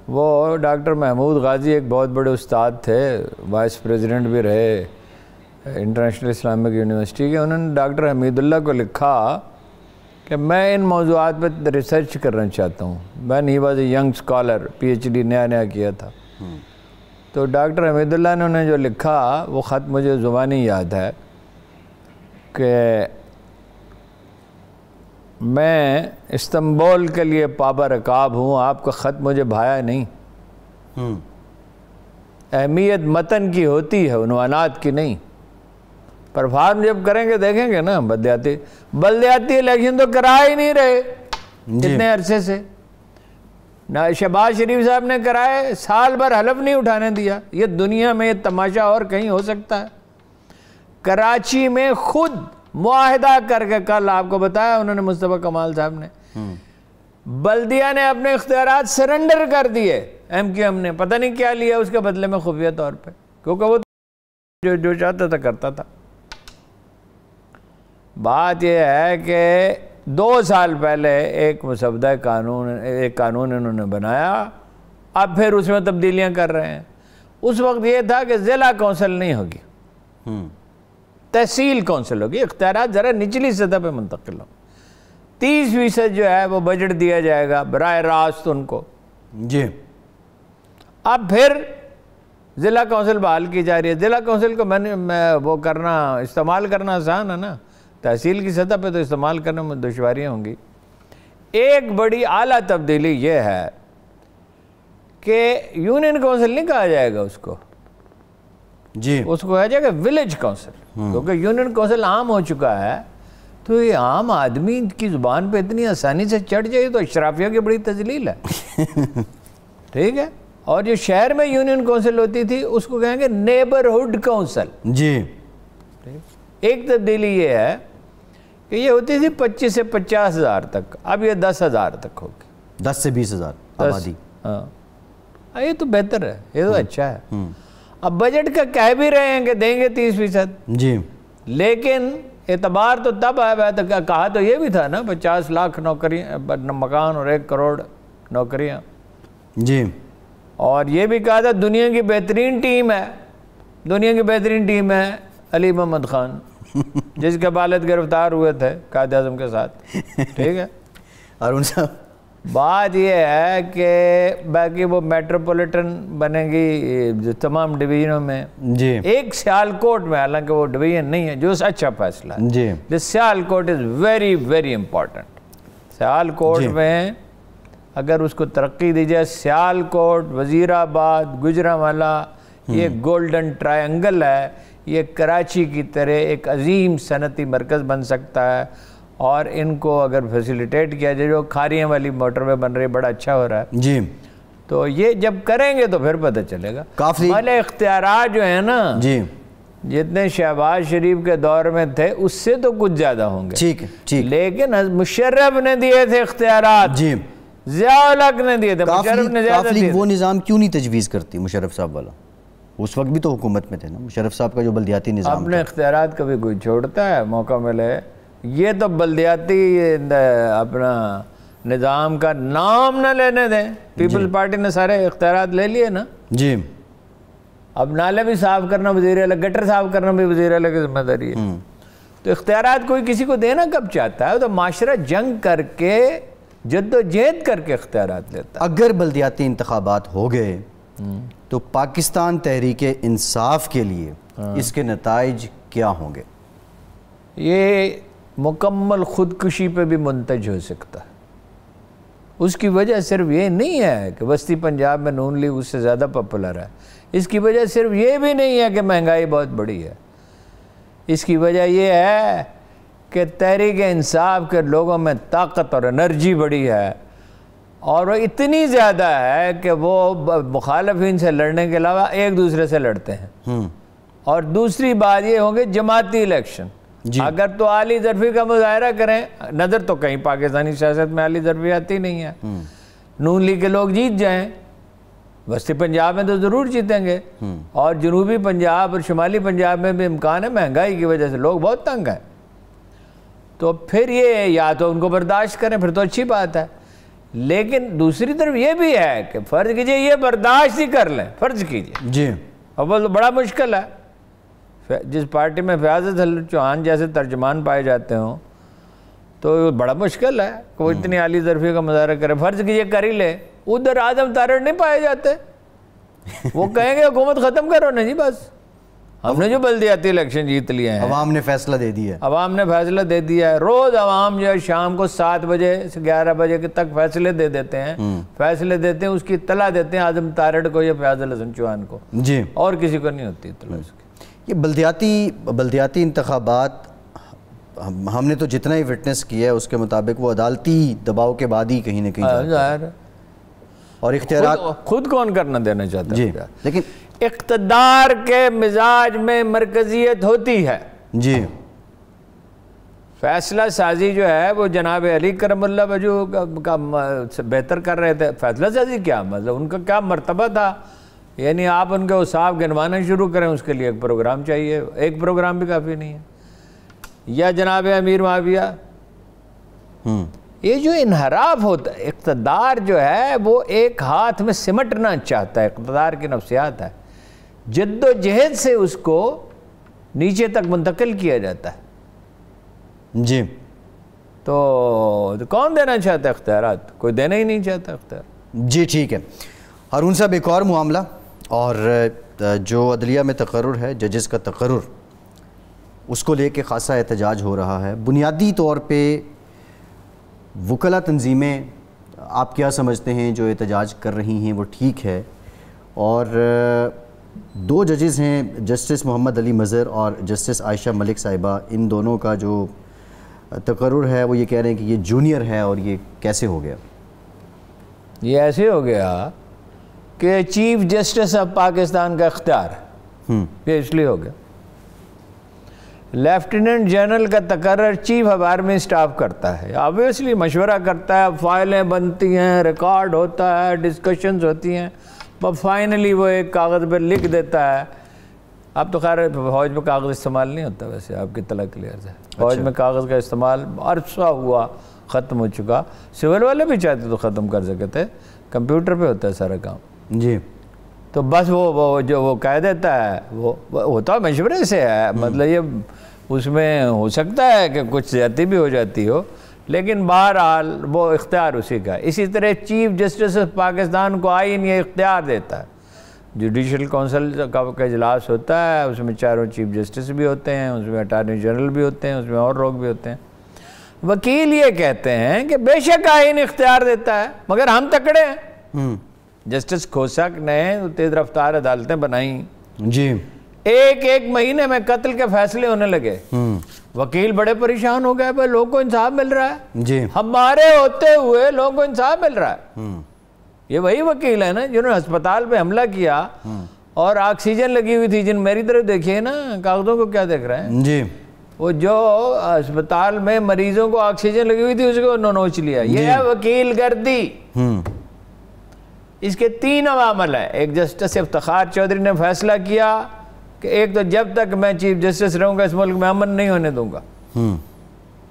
وہ ڈاکٹر محمود غازی ایک بہت بڑے استاد تھے, وائس پریزیڈنٹ بھی رہے انٹرنیشنل اسلامک یونیورسٹی کے. انہوں نے ڈاکٹر حمید اللہ کو لکھا کہ میں ان موضوعات پہ ریسرچ کرنا چاہتا ہوں. میں he was a young scholar, PhD نیا کیا تھا. تو ڈاکٹر حمید اللہ نے انہیں جو لکھا وہ خط مجھے زبانی یاد ہے کہ میں استنبول کے لیے پابہ رکاب ہوں, آپ کا خط مجھے بھایا نہیں. اہمیت متن کی ہوتی ہے, عنوانات کی نہیں. پرفارم جب کریں گے دیکھیں گے نا, بلدیاتی الیکشن تو کرا ہی نہیں رہے اتنے عرصے سے. شہباز شریف صاحب نے کرائے, سال بھر حلف نہیں اٹھانے دیا. یہ دنیا میں یہ تماشا اور کہیں ہو سکتا ہے؟ کراچی میں خود معاہدہ کر کے, کل آپ کو بتایا انہوں نے, مصطفیٰ کمال صاحب نے, بلدیہ نے اپنے اختیارات سرنڈر کر دیے. MQM نے پتہ نہیں کیا لیا اس کے بدلے میں خفیہ طور پہ, کیونکہ وہ جو چاہتا تھا کرتا تھا. بات یہ ہے کہ 2 سال پہلے ایک مسودہ قانون انہوں نے بنایا, اب پھر اس میں تبدیلیاں کر رہے ہیں. اس وقت یہ تھا کہ ضلع کونسل نہیں ہوگی, تحصیل کونسل ہوگی, اختیارات ذرا نچلی سطح پہ منتقل ہوں. 30% جو ہے وہ بجٹ دیا جائے گا براہ راست ان کو. جی اب پھر ضلع کونسل بحال کی جا رہی ہے. ضلع کونسل کو وہ کرنا استعمال کرنا آسان ہے نا, تحصیل کی سطح پہ تو استعمال کرنے میں دشواریاں ہوں گی. ایک بڑی اعلیٰ تبدیلی یہ ہے کہ یونین کونسل نہیں کہا جائے گا اس کو, جی اس کو کہا جائے گا ولیج کونسل, کیونکہ یونین کونسل عام ہو چکا ہے. تو یہ عام آدمی کی زبان پہ اتنی آسانی سے چڑھ جائے تو اشرافیہ کی بڑی تذلیل ہے. ٹھیک ہے. اور جو شہر میں یونین کونسل ہوتی تھی اس کو کہیں گے نیبرہڈ کونسل. جی. ایک تبدیلی یہ ہے کہ یہ ہوتی تھی 25 سے 50 ہزار تک, اب یہ 10 ہزار تک ہوگی. 10 سے 20 ہزار آبادی. ہاں یہ تو بہتر ہے, یہ تو اچھا ہے. اب بجٹ کا کہہ بھی رہے ہیں کہ دیں گے 30%. جی. لیکن اعتبار تو تب آیا تھا, کہا تو یہ بھی تھا نا 50 لاکھ نوکریاں مکان اور 1 کروڑ نوکریاں. جی. اور یہ بھی کہا تھا دنیا کی بہترین ٹیم ہے, دنیا کی بہترین ٹیم ہے علی محمد خان, جس کے والد گرفتار ہوئے تھے قائد اعظم کے ساتھ. ٹھیک ہے. اور ان سے بات یہ ہے کہ باقی وہ میٹروپولیٹن بنے گی تمام ڈویژنوں میں. جی. ایک سیالکوٹ میں, حالانکہ وہ ڈویژن نہیں ہے, جو اچھا فیصلہ ہے. جی. This Sialkot is very very important. Sialkot میں اگر اس کو ترقی دی جائے, سیالکوٹ, وزیر آباد, گجرانوالہ, یہ گولڈن ٹرائنگل ہے. یہ کراچی کی طرح ایک عظیم صنعتی مرکز بن سکتا ہے, اور ان کو اگر فیسیلیٹیٹ کیا جائے, جو کھاریاں والی موٹر وے بن رہی ہے, بڑا اچھا ہو رہا ہے. جی. تو یہ جب کریں گے تو پھر پتہ چلے گا. کافی والے اختیارات جو ہیں نا, جی, جتنے شہباز شریف کے دور میں تھے اس سے تو کچھ زیادہ ہوں گے. ٹھیک ہے, ٹھیک. لیکن مشرف نے دیے تھے اختیارات. جی. ضیاء الحق نے دیے تھے, مشرف نے زیادہ دیے تھے. وہ نظام کیوں نہیں تجویز کرتی مشرف صاحب والا؟ اس وقت بھی تو حکومت میں تھے نا مشرف صاحب کا جو بلدیاتی نظام. اپنے اختیارات کبھی کوئی چھوڑتا ہے موقع ملے. یہ تو بلدیاتی اپنا نظام کا نام نہ لینے دیں. پیپلز پارٹی نے سارے اختیارات لے لیے نا. جی. اب نالے بھی صاف کرنا وزیر اعلیٰ, گٹر صاف کرنا بھی وزیر اعلیٰ کی ذمہ داری ہے. تو اختیارات کوئی کسی کو دینا کب چاہتا ہے؟ تو معاشرہ جنگ کر کے جد و جہد کر کے اختیارات لیتا ہے. اگر بلدیاتی انتخابات ہو گئے تو پاکستان تحریک انصاف کے لیے اس کے نتائج کیا ہوں گے؟ یہ مکمل خودکشی پہ بھی منتج ہو سکتا ہے. اس کی وجہ صرف یہ نہیں ہے کہ وسطی پنجاب میں نون لیگ اس سے زیادہ پاپولر ہے. اس کی وجہ صرف یہ بھی نہیں ہے کہ مہنگائی بہت بڑی ہے. اس کی وجہ یہ ہے کہ تحریک انصاف کے لوگوں میں طاقت اور انرجی بڑی ہے, اور وہ اتنی زیادہ ہے کہ وہ مخالفین سے لڑنے کے علاوہ ایک دوسرے سے لڑتے ہیں. اور دوسری بات یہ ہوگی جماعتی الیکشن. اگر تو عالی ظرفی کا مظاہرہ کریں, نظر تو کہیں پاکستانی سیاست میں عالی ظرفی آتی نہیں ہے, نون لیگ کے لوگ جیت جائیں, وسطی پنجاب میں تو ضرور جیتیں گے, اور جنوبی پنجاب اور شمالی پنجاب میں بھی امکان ہے, مہنگائی کی وجہ سے لوگ بہت تنگ ہیں. تو پھر یہ یا تو ان کو برداشت کریں, پھر تو اچھی بات ہے. لیکن دوسری طرف یہ بھی ہے کہ فرض کیجئے یہ برداشت ہی کر لیں, فرض کیجئے. جی. اول تو بڑا مشکل ہے. جس پارٹی میں فیاض حسن چوہان جیسے ترجمان پائے جاتے ہوں تو بڑا مشکل ہے کہ وہ اتنی عالی ظرفی کا مظاہرہ کرے. فرض کیجئے کر ہی لے, ادھر اعظم تارڑ نہیں پائے جاتے, وہ کہیں گے حکومت ختم کرو. نہیں جی, بس ہم نے جو بلدیاتی الیکشن جیت لیے ہیں, عوام نے فیصلہ دے دیا ہے. عوام نے فیصلہ دے دیا ہے. روز عوام جو ہے شام کو 7 بجے سے 11 بجے تک فیصلے دے دیتے ہیں, فیصلے دیتے ہیں, اس کی اطلاع دیتے ہیں اعظم تارڑ کو یا فیاض حسن چوہان کو. جی. اور کسی کو نہیں ہوتی اطلاع اس کی. یہ بلدیاتی انتخابات ہم نے تو جتنا ہی وٹنس کیا ہے اس کے مطابق وہ عدالتی دباؤ کے بعد ہی کہیں نہ کہیں جاتا ہے. اور اختیارات خود کون کرنا دینا چاہتا ہے. جی. لیکن اقتدار کے مزاج میں مرکزیت ہوتی ہے. جی. فیصلہ سازی جو ہے وہ جناب علی کرم اللہ وجہ کا بہتر کر رہے تھے. فیصلہ سازی کیا مطلب, ان کا کیا مرتبہ تھا؟ یعنی آپ ان کے اوصاف گنوانا شروع کریں, اس کے لیے ایک پروگرام چاہیے. ایک پروگرام بھی کافی نہیں ہے. یا جناب امیر معاویہ, یہ جو انحراف ہوتا ہے, اقتدار جو ہے وہ ایک ہاتھ میں سمٹنا چاہتا ہے, اقتدار کی نفسیات ہے. جد و جہد سے اس کو نیچے تک منتقل کیا جاتا ہے. جی. تو کون دینا چاہتا ہے اختیارات؟ کوئی دینا ہی نہیں چاہتا اختیار. جی ٹھیک ہے. ہارون صاحب ایک اور معاملہ, اور جو عدلیہ میں تقرر ہے، ججز کا تقرر، اس کو لے کے خاصا احتجاج ہو رہا ہے. بنیادی طور پہ وکلا تنظیمیں آپ کیا سمجھتے ہیں جو احتجاج کر رہی ہیں وہ ٹھیک ہے؟ اور 2 ججز ہیں، جسٹس محمد علی مظہر اور جسٹس عائشہ ملک صاحبہ، ان دونوں کا جو تقرر ہے وہ یہ کہہ رہے ہیں کہ یہ جونیئر ہے، اور یہ کیسے ہو گیا؟ یہ ایسے ہو گیا کہ چیف جسٹس آف پاکستان کا اختیار ہے، یہ اس لیے ہو گیا. لیفٹیننٹ جنرل کا تقرر چیف آف آرمی اسٹاف کرتا ہے، آبویسلی مشورہ کرتا ہے، فائلیں بنتی ہیں، ریکارڈ ہوتا ہے، ڈسکشنز ہوتی ہیں، فائنلی وہ ایک کاغذ پہ لکھ دیتا ہے. اب تو خیر فوج میں کاغذ استعمال نہیں ہوتا، ویسے آپ کی اطلاع کلیئر ہے، فوج میں کاغذ کا استعمال عرصہ ہوا، ختم ہو چکا. سول والے بھی چاہتے تو ختم کر سکتے تھے، کمپیوٹر پہ ہوتا ہے سارا کام. جی تو بس وہ جو وہ کہہ دیتا ہے وہ ہوتا مشورے سے ہے، مطلب یہ اس میں ہو سکتا ہے کہ کچھ زیادتی بھی ہو جاتی ہو، لیکن بہرحال وہ اختیار اسی کا. اسی طرح چیف جسٹس آف پاکستان کو آئین یہ اختیار دیتا ہے. جوڈیشل کونسل کا اجلاس ہوتا ہے، اس میں 4 چیف جسٹس بھی ہوتے ہیں، اس میں اٹارنی جنرل بھی ہوتے ہیں، اس میں اور لوگ بھی ہوتے ہیں. وکیل یہ کہتے ہیں کہ بے شک آئین اختیار دیتا ہے، مگر ہم تکڑے ہیں. جسٹس کھوسک نے تیز رفتار عدالتیں بنائیں، جی ایک مہینے میں قتل کے فیصلے ہونے لگے. وکیل بڑے پریشان ہو گئے، بھائی لوگوں کو انصاف مل رہا ہے، جی ہمارے ہوتے ہوئے لوگوں کو انصاف مل رہا ہے. یہ وہی وکیل ہے نا جنہوں نے ہسپتال پہ حملہ کیا اور آکسیجن لگی ہوئی تھی، جن میری طرف دیکھیے نا کاغذوں کو کیا دیکھ رہے ہیں. جی وہ جو ہسپتال میں مریضوں کو آکسیجن لگی ہوئی تھی اس کو نوچ لیا. یہ ہے وکیل گردی. اس کے 3 عوامل ہیں. ایک جسٹس افتخار چودھری نے فیصلہ کیا کہ ایک تو جب تک میں چیف جسٹس رہوں گا اس ملک میں امن نہیں ہونے دوں گا.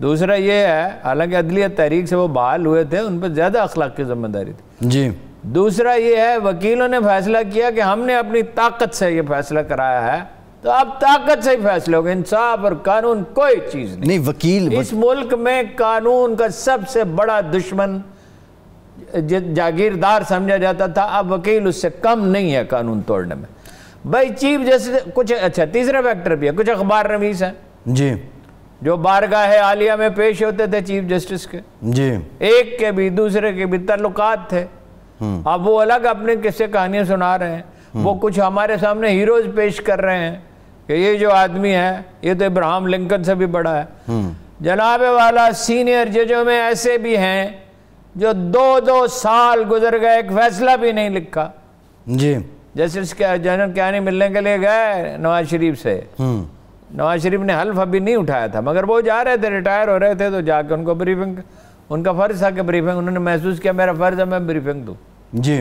دوسرا یہ ہے، حالانکہ عدلیہ تحریک سے وہ بحال ہوئے تھے، ان پہ زیادہ اخلاقی ذمہ داری تھی. جی دوسرا یہ ہے، وکیلوں نے فیصلہ کیا کہ ہم نے اپنی طاقت سے یہ فیصلہ کرایا ہے، تو اب طاقت سے ہی فیصلہ ہوگا. انصاف اور قانون کوئی چیز نہیں. وکیل اس ملک میں قانون کا سب سے بڑا دشمن جاگیردار سمجھا جاتا تھا، اب وکیل اس سے کم نہیں ہے قانون توڑنے میں. بھائی چیف جسٹس کچھ اچھا تیسرا فیکٹر بھی ہے، کچھ اخبار نویس ہیں جی جو بارگاہ عالیہ میں پیش ہوتے تھے چیف جسٹس کے، جی ایک کے بھی دوسرے کے بھی تعلقات تھے. اب وہ الگ اپنے قصے کہانیاں سنا رہے ہیں، وہ کچھ ہمارے سامنے ہیروز پیش کر رہے ہیں کہ یہ جو آدمی ہے یہ تو ابراہم لنکن سے بھی بڑا ہے. جناب والا سینئر ججوں میں ایسے بھی ہیں جو 2 سال گزر گئے، ایک فیصلہ بھی نہیں لکھا. جی جسٹس جنرل کیانی ملنے کے لیے گئے نواز شریف سے، نواز شریف نے حلف ابھی نہیں اٹھایا تھا، مگر وہ جا رہے تھے، ریٹائر ہو رہے تھے، تو جا کے ان کو بریفنگ، ان کا فرض تھا کہ بریفنگ، انہوں نے محسوس کیا میرا فرض ہے میں بریفنگ دوں. جی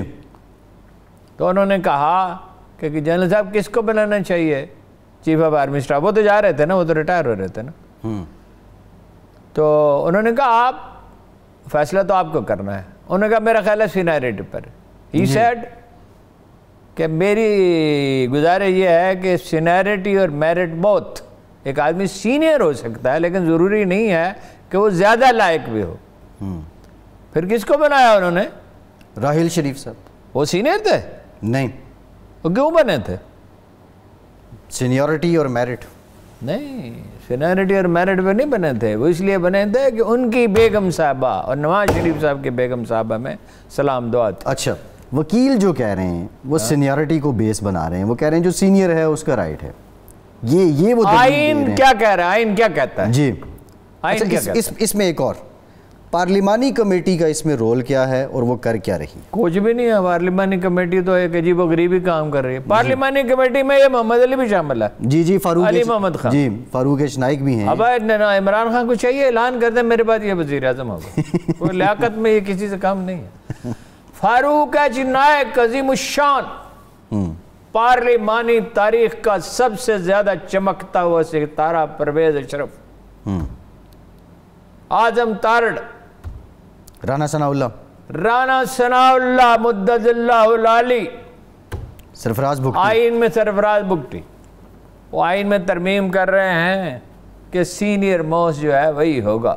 تو انہوں نے کہا کہ جنرل صاحب کس کو بنانا چاہیے چیف آف آرمی اسٹاف؟ وہ تو جا رہے تھے نا، وہ تو ریٹائر ہو رہے تھے نا. تو انہوں نے کہا آپ فیصلہ تو آپ کو کرنا ہے. انہوں نے کہا میرا خیال ہے سینیریٹی پر. ہی سیڈ کہ میری گزارش یہ ہے کہ سینیریٹی اور میرٹ بوتھ، ایک آدمی سینئر ہو سکتا ہے لیکن ضروری نہیں ہے کہ وہ زیادہ لائق بھی ہو. پھر کس کو بنایا انہوں نے؟ راحیل شریف صاحب. وہ سینئر تھے؟ نہیں. وہ کیوں بنے تھے؟ سینیورٹی اور میرٹ. نہیں، سینیورٹی اور میرٹ پہ نہیں بنے تھے، وہ اس لیے بنے تھے کہ ان کی بیگم صاحبہ اور نواز شریف صاحب کی بیگم صاحبہ میں سلام دعا تھی. اچھا، وکیل جو کہہ رہے ہیں وہ سینیورٹی کو بیس بنا رہے ہیں، وہ کہہ رہے ہیں جو سینئر ہے اس کا رائٹ ہے. یہ وہ آئین کیا کہہ رہا ہے؟ آئین کیا کہتا ہے؟ جی آئین کیا کہتا ہے؟ اس میں ایک اور پارلیمانی کمیٹی کا اس میں رول کیا ہے اور وہ کر کیا رہی؟ کچھ بھی نہیں ہے. پارلیمانی کمیٹی تو ایک عجیب و غریبی کام کر رہی ہے. پارلیمانی کمیٹی میں یہ محمد علی بھی شامل ہے. جی فاروق علی محمد خان. جی فاروق نائک بھی ہیں. اب عمران خان کو چاہیے اعلان کر دیں میرے بعد یہ وزیر اعظم ہوگا. کوئی لیاقت میں یہ کسی سے کام نہیں ہے. فاروق نائک عظیم الشان، پارلیمانی تاریخ کا سب سے زیادہ چمکتا ہوا ستارہ پرویز اشرف، اعظم تارڑ، رانا ثناء اللہ مدد اللہ العالی، سرفراز بھگٹی، آئین میں سرفراز بھگٹی. وہ آئین میں ترمیم کر رہے ہیں کہ سینئر موسٹ جو ہے وہی ہوگا.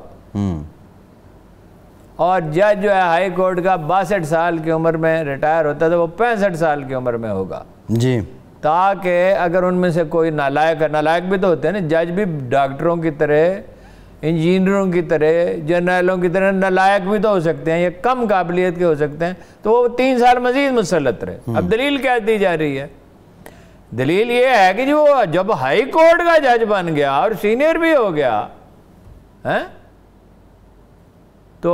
اور جج جو ہے ہائی کورٹ کا 62 سال کی عمر میں ریٹائر ہوتا تھا، وہ 65 سال کی عمر میں ہوگا. جی تاکہ اگر ان میں سے کوئی نالائق بھی تو ہوتے ہیں نا، جج بھی ڈاکٹروں کی طرح، انجینئروں کی طرح، جرنیلوں کی طرح نالائق بھی تو ہو سکتے ہیں، یا کم قابلیت کے ہو سکتے ہیں، تو وہ 3 سال مزید مسلط رہے۔ اب دلیل کیا دی جا رہی ہے؟ دلیل یہ ہے کہ جو جب ہائی کورٹ کا جج بن گیا اور سینئر بھی ہو گیا تو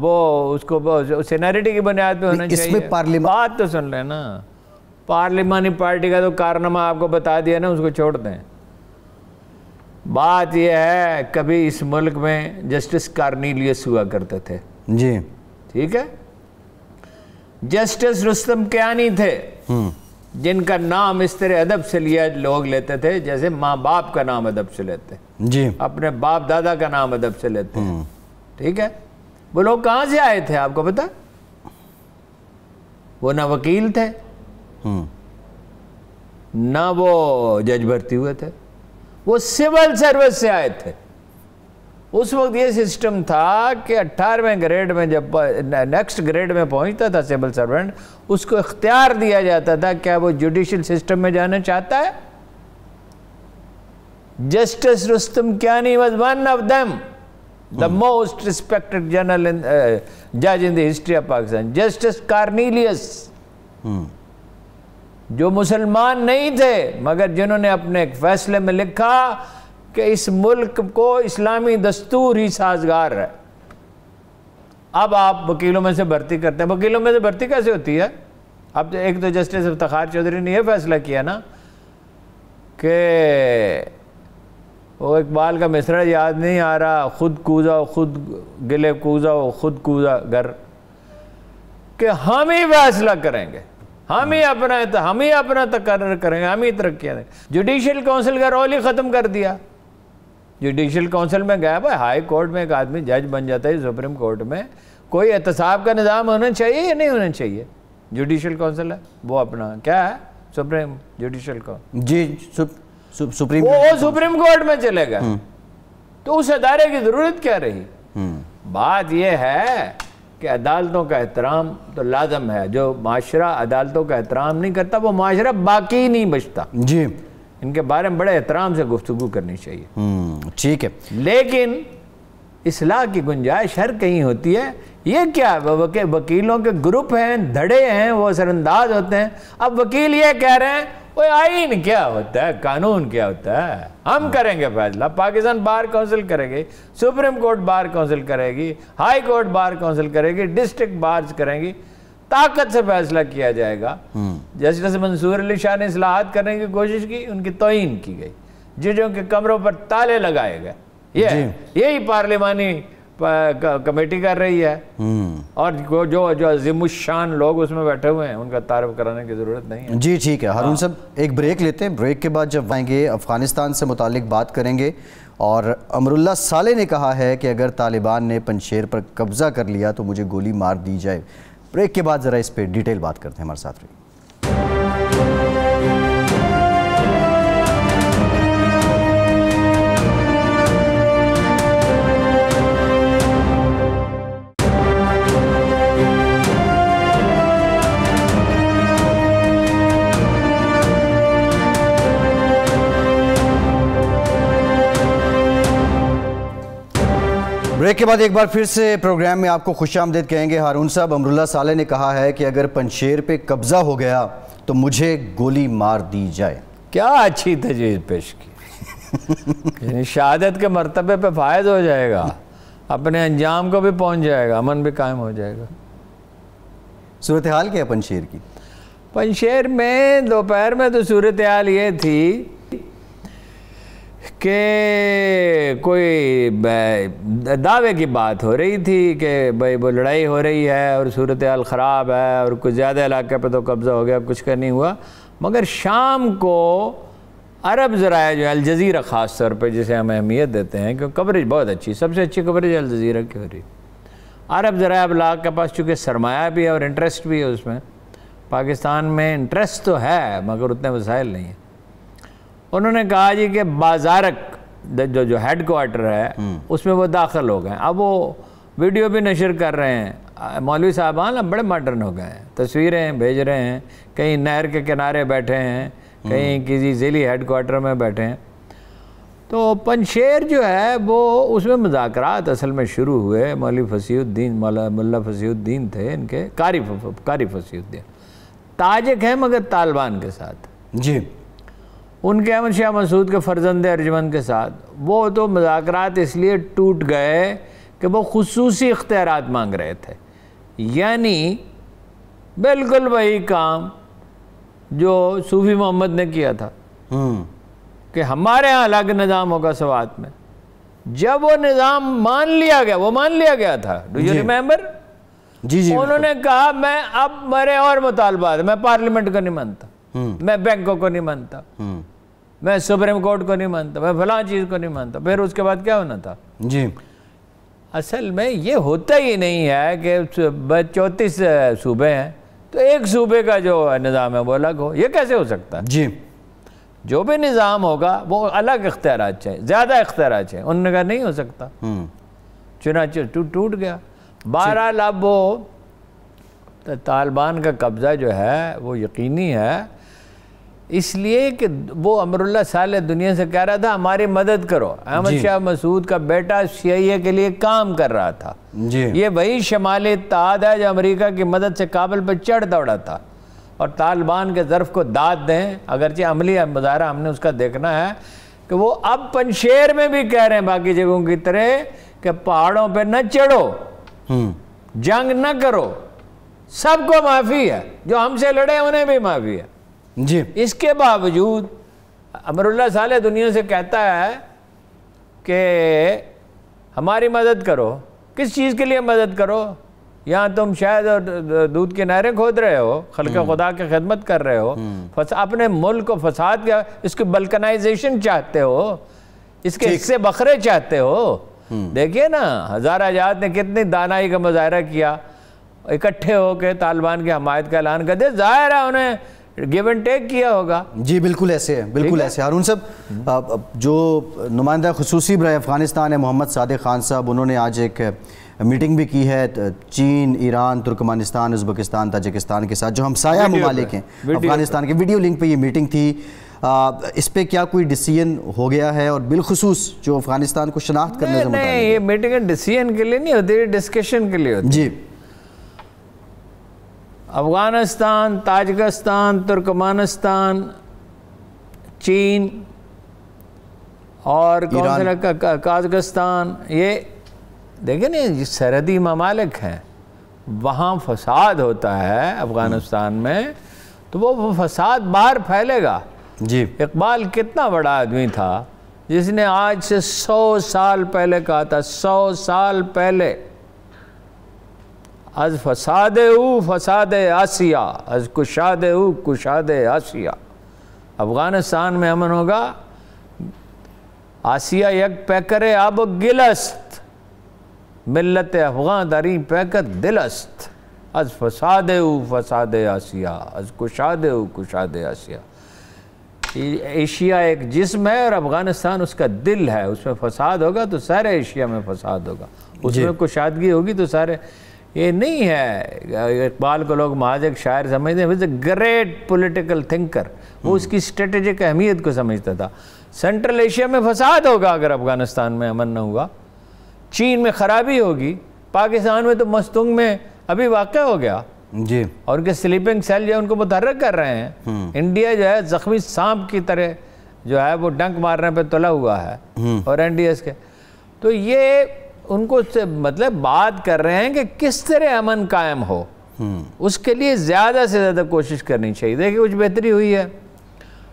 وہ اس کو سینیرٹی کی بنیاد پہ ہونا چاہیے۔ بات تو سن لیں نا، پارلیمانی پارٹی کا تو کارنامہ آپ کو بتا دیا نا، اس کو چھوڑ دیں۔ بات یہ ہے کبھی اس ملک میں جسٹس کارنیلیس ہوا کرتے تھے، جی ٹھیک ہے، جسٹس رستم کیانی تھے، جن کا نام اس طرح ادب سے لیا لوگ لیتے تھے جیسے ماں باپ کا نام ادب سے لیتے، جی اپنے باپ دادا کا نام ادب سے لیتے ہیں، ٹھیک ہے۔ وہ لوگ کہاں سے آئے تھے آپ کو پتا؟ وہ نہ وکیل تھے، نہ وہ جج بھرتی ہوئے تھے، وہ سول سروس سے آئے تھے۔ اس وقت یہ سسٹم تھا کہ 18ویں گریڈ میں جب نیکسٹ گریڈ میں پہنچتا تھا سول سرونٹ، اس کو اختیار دیا جاتا تھا کیا وہ جوڈیشل سسٹم میں جانا چاہتا ہے۔ Justice Rustam Kayani was one of them, the most respected general judge in the history of Pakistan. Justice Cornelius, جو مسلمان نہیں تھے مگر جنہوں نے اپنے ایک فیصلے میں لکھا کہ اس ملک کو اسلامی دستور ہی سازگار ہے۔ اب آپ وکیلوں میں سے بھرتی کرتے ہیں، وکیلوں میں سے بھرتی کیسے ہوتی ہے؟ اب ایک تو جسٹس افتخار چودھری نے یہ فیصلہ کیا نا کہ وہ اقبال کا مصرع یاد نہیں آ رہا، خود کوزا خود گلے کوزا خود کوزا گر، کہ ہم ہی فیصلہ کریں گے، ہم ہی اپنا تقرر کریں گے، ہم ہی ترقیاں دیں گے۔ جوڈیشل کونسل کا رول ہی ختم کر دیا۔ جوڈیشل کونسل میں گیا بھائی، ہائی کورٹ میں ایک آدمی جج بن جاتا ہے، سپریم کورٹ میں کوئی احتساب کا نظام ہونا چاہیے یا نہیں ہونا چاہیے؟ جوڈیشل کونسل ہے وہ اپنا کیا ہے، سپریم جوڈیشل کو، جی سپریم، وہ سپریم کورٹ میں چلے گا، تو اس ادارے کی ضرورت کیا رہی؟ بات یہ ہے کہ عدالتوں کا احترام تو لازم ہے۔ جو معاشرہ عدالتوں کا احترام نہیں کرتا وہ معاشرہ باقی نہیں بچتا۔ جی ان کے بارے میں بڑے احترام سے گفتگو کرنی چاہیے، ٹھیک ہے، لیکن اصلاح کی گنجائش ہر کہیں ہوتی ہے۔ یہ کیا وکیلوں کے گروپ ہیں، دھڑے ہیں، وہ اثر انداز ہوتے ہیں۔ اب وکیل یہ کہہ رہے ہیں وہ آئین کیا ہوتا ہے، قانون کیا ہوتا ہے، ہم کریں گے فیصلہ، پاکستان بار کونسل کرے گی، سپریم کورٹ بار کونسل کرے گی، ہائی کورٹ بار کونسل کرے گی، ڈسٹرکٹ بارز کریں گی، طاقت سے فیصلہ کیا جائے گا۔ جسٹس منصور علی شاہ نے اصلاحات کرنے کی کوشش کی، ان کی توہین کی گئی، ججوں کے کمروں پر تالے لگائے گئے، یہی پارلیمانی کمیٹی کر رہی ہے، اور جو عظیم الشان لوگ اس میں بیٹھے ہوئے ہیں ان کا تعارف کرانے کی ضرورت نہیں ہے۔ جی ٹھیک ہے ہارون صاحب، ایک بریک لیتے ہیں، بریک کے بعد جب آئیں گے افغانستان سے متعلق بات کریں گے، اور امراللہ صالح نے کہا ہے کہ اگر طالبان نے پنجشیر پر قبضہ کر لیا تو مجھے گولی مار دی جائے۔ بریک کے بعد ذرا اس پہ ڈیٹیل بات کرتے ہیں، ہمارے ساتھ رہیے۔ بریک کے بعد ایک بار پھر سے پروگرام میں آپ کو خوش آمدید کہیں گے۔ ہارون صاحب، امراللہ صالح نے کہا ہے کہ اگر پنجشیر پہ قبضہ ہو گیا تو مجھے گولی مار دی جائے۔ کیا اچھی تجویز پیش کی، شہادت کے مرتبے پہ فائز ہو جائے گا، اپنے انجام کو بھی پہنچ جائے گا، امن بھی قائم ہو جائے گا۔ صورتحال کیا ہے پنجشیر کی؟ پنجشیر میں دوپہر میں تو صورتحال یہ تھی کہ کوئی دعوے کی بات ہو رہی تھی کہ بھائی وہ لڑائی ہو رہی ہے اور صورتحال خراب ہے اور کچھ زیادہ علاقے پہ تو قبضہ ہو گیا، کچھ کا نہیں ہوا۔ مگر شام کو عرب ذرائع جو الجزیرہ خاص طور پہ جسے ہم اہمیت دیتے ہیں کہ کوریج بہت اچھی، سب سے اچھی کوریج الجزیرہ کی ہو رہی۔ عرب ذرائع ابلاغ کے پاس چونکہ سرمایہ بھی ہے اور انٹرسٹ بھی ہے اس میں، پاکستان میں انٹرسٹ تو ہے مگر اتنے وسائل نہیں ہیں۔ انہوں نے کہا جی کہ بازارک جو ہیڈ کوارٹر ہے اس میں وہ داخل ہو گئے۔ اب وہ ویڈیو بھی نشر کر رہے ہیں، مولوی صاحبان اب بڑے ماڈرن ہو گئے ہیں، تصویریں بھیج رہے ہیں، کہیں نہر کے کنارے بیٹھے ہیں، کہیں کسی ذیلی ہیڈ کوارٹر میں بیٹھے ہیں۔ تو پنشیر جو ہے وہ اس میں مذاکرات اصل میں شروع ہوئے، مولوی فصیح الدین ملا فصیح الدین تھے ان کے، قاری فصیح الدین، تاجک ہیں مگر طالبان کے ساتھ، جی، ان کے احمد شاہ مسعود کے فرزند ارجمند کے ساتھ۔ وہ تو مذاکرات اس لیے ٹوٹ گئے کہ وہ خصوصی اختیارات مانگ رہے تھے، یعنی بالکل وہی کام جو صوفی محمد نے کیا تھا کہ ہمارے ہاں الگ نظام ہوگا سوات میں۔ جب وہ نظام مان لیا گیا تھا، ڈو یو ریممبر؟ جی انہوں نے کہا میں اب میرے اور مطالبات، میں پارلیمنٹ کو نہیں مانتا، میں بینکوں کو نہیں مانتا، میں سپریم کورٹ کو نہیں مانتا، میں فلاں چیز کو نہیں مانتا۔ پھر اس کے بعد کیا ہونا تھا؟ جی، اصل میں یہ ہوتا ہی نہیں ہے کہ 34 صوبے ہیں تو ایک صوبے کا جو نظام ہے وہ الگ ہو، یہ کیسے ہو سکتا ہے؟ جی، جو بھی نظام ہوگا وہ الگ اختیارات چاہیے، زیادہ اختیارات چاہیے۔ انہوں نے کہا نہیں ہو سکتا، چنانچہ ٹوٹ گیا۔ بہرحال اب وہ طالبان کا قبضہ جو ہے وہ یقینی ہے، اس لیے کہ وہ امراللہ صالح دنیا سے کہہ رہا تھا ہماری مدد کرو۔ احمد شاہ مسعود کا بیٹا CIA کے لیے کام کر رہا تھا، یہ وہی شمالی اتحاد ہے جو امریکہ کی مدد سے کابل پہ چڑھ دوڑا تھا، اور طالبان کے ظرف کو داد دیں، اگرچہ عملی مظاہرہ ہم نے اس کا دیکھنا ہے کہ وہ اب پنشیر میں بھی کہہ رہے ہیں باقی جگہوں کی طرح کہ پہاڑوں پہ نہ چڑھو، جنگ نہ کرو، سب کو معافی ہے، جو ہم سے لڑے انہیں بھی معافی ہے۔ جی، اس کے باوجود امراللہ صالح دنیا سے کہتا ہے کہ ہماری مدد کرو۔ کس چیز کے لیے مدد کرو؟ یہاں تم شاید اور دودھ کی نہریں کھود رہے ہو، خلق خدا کی خدمت کر رہے ہو، اپنے ملک کو فساد کیا، اس کی بلکنائزیشن چاہتے ہو، اس کے حصے بکھرے چاہتے ہو۔ دیکھیے نا ہزارہ جہاد نے کتنی دانائی کا مظاہرہ کیا، اکٹھے ہو کے طالبان کی حمایت کا اعلان کر دیا، ظاہر ہے انہیں گیو اینڈ ٹیک کیا ہوگا۔ جی بالکل ایسے ہے، بالکل ایسے۔ ہارون صاحب، جو نمائندہ خصوصی برائے افغانستان ہے محمد صادق خان صاحب، انہوں نے آج ایک میٹنگ بھی کی ہے چین، ایران، ترکمانستان، ازبکستان، تاجکستان کے ساتھ جو ہمسایہ ممالک ہیں افغانستان کے۔ ویڈیو لنک پہ یہ میٹنگ تھی، اس پہ کیا کوئی ڈیسیژن ہو گیا ہے؟ اور بالخصوص جو افغانستان کو شناخت کرنے سے متعلق؟ نہیں، یہ میٹنگ ڈیسیژن کے لیے نہیں ہوتی، ڈسکشن کے لیے ہوتی۔ جی، افغانستان، تاجکستان، ترکمانستان، چین اور قازقستان، یہ دیکھیں نا یہ سرحدی ممالک ہیں، وہاں فساد ہوتا ہے افغانستان میں تو وہ فساد باہر پھیلے گا۔ جی، اقبال کتنا بڑا آدمی تھا جس نے آج سے 100 سال پہلے کہا تھا، 100 سال پہلے، از فساد او فساد آسیا، از کشاد او کشاد آسیا۔ افغانستان میں امن ہوگا، آسیا یک پیکر آب و گلست، ملت افغان داری پیکر دلست، از فساد او فساد آسیا، از کشاد او کشاد آسیا۔ ایشیا ایک جسم ہے اور افغانستان اس کا دل ہے، اس میں فساد ہوگا تو سارے ایشیا میں فساد ہوگا، اس میں کشادگی ہوگی تو سارے۔ یہ نہیں ہے اقبال کو لوگ محض ایک شاعر سمجھتے ہیں، وہ گریٹ پولیٹیکل تھنکر، وہ اس کی اسٹریٹجک اہمیت کو سمجھتا تھا۔ سینٹرل ایشیا میں فساد ہوگا اگر افغانستان میں امن نہ ہوا، چین میں خرابی ہوگی، پاکستان میں تو مستنگ میں ابھی واقع ہو گیا، جی، اور ان کے سلیپنگ سیل جو ہے ان کو متحرک کر رہے ہیں۔ انڈیا جو ہے زخمی سانپ کی طرح جو ہے وہ ڈنک مارنے پہ تلا ہوا ہے، اور NDS کے، تو یہ ان کو مطلب بات کر رہے ہیں کہ کس طرح امن قائم ہو، اس کے لیے زیادہ سے زیادہ کوشش کرنی چاہیے۔ دیکھیں کچھ بہتری ہوئی ہے،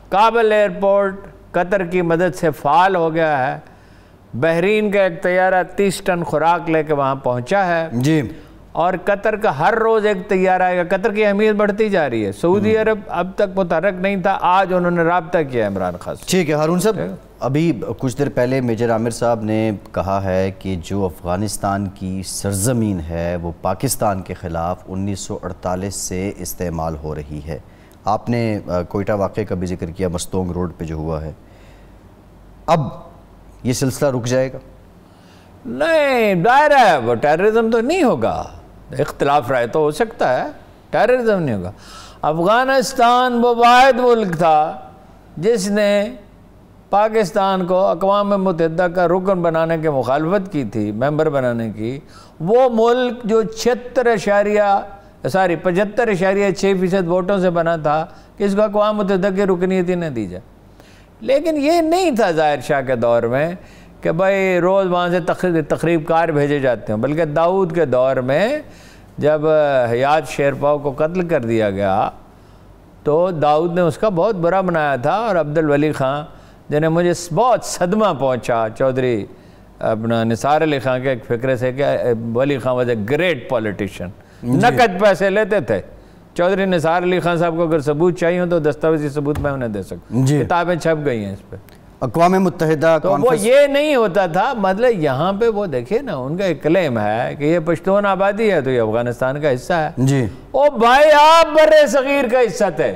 کابل ایئرپورٹ قطر کی مدد سے فعال ہو گیا ہے، بحرین کا ایک طیارہ 30 ٹن خوراک لے کے وہاں پہنچا ہے، جی، اور قطر کا ہر روز ایک طیارہ آئے گا۔ قطر کی اہمیت بڑھتی جا رہی ہے، سعودی عرب اب تک متحرک نہیں تھا، آج انہوں نے رابطہ کیا عمران خان سے۔ ٹھیک ہے ہارون صاحب، ابھی کچھ دیر پہلے میجر عامر صاحب نے کہا ہے کہ جو افغانستان کی سرزمین ہے وہ پاکستان کے خلاف 1948 سے استعمال ہو رہی ہے۔ آپ نے کوئٹہ واقعے کا بھی ذکر کیا، مستونگ روڈ پہ جو ہوا ہے، اب یہ سلسلہ رک جائے گا؟ نہیں ظاہر ہے وہ ٹیررزم تو نہیں ہوگا، اختلاف رائے تو ہو سکتا ہے، ٹیررزم نہیں ہوگا۔ افغانستان وہ واحد ملک تھا جس نے پاکستان کو اقوام متحدہ کا رکن بنانے کی مخالفت کی تھی، ممبر بنانے کی۔ وہ ملک جو 75.6% ووٹوں سے بنا تھا کہ اس کو اقوام متحدہ کی رکنیت ہی نہ دی جائے۔ لیکن یہ نہیں تھا ظاہر شاہ کے دور میں کہ بھائی روز وہاں سے تقریب کار بھیجے جاتے ہیں، بلکہ داؤد کے دور میں جب حیات شیرپاؤ کو قتل کر دیا گیا تو داؤد نے اس کا بہت برا بنایا تھا، اور عبدالولی خان جنہیں مجھے بہت صدمہ پہنچا چودھری اپنا نثار علی خان کے ایک فکرے سے کہ ولی Khan was a great politician, نقد پیسے لیتے تھے۔ چودھری نثار علی خان صاحب کو اگر ثبوت چاہیے ہو تو دستاویزی ثبوت میں انہیں دے سکتا، کتابیں چھپ گئی ہیں اس پہ۔ اقوام متحدہ تو وہ یہ نہیں ہوتا تھا، مطلب یہاں پہ وہ دیکھیں نا ان کا ایک کلیم ہے کہ یہ پشتون آبادی ہے تو یہ افغانستان کا حصہ ہے۔ جی او بھائی آپ بر صغیر کا حصہ تھے،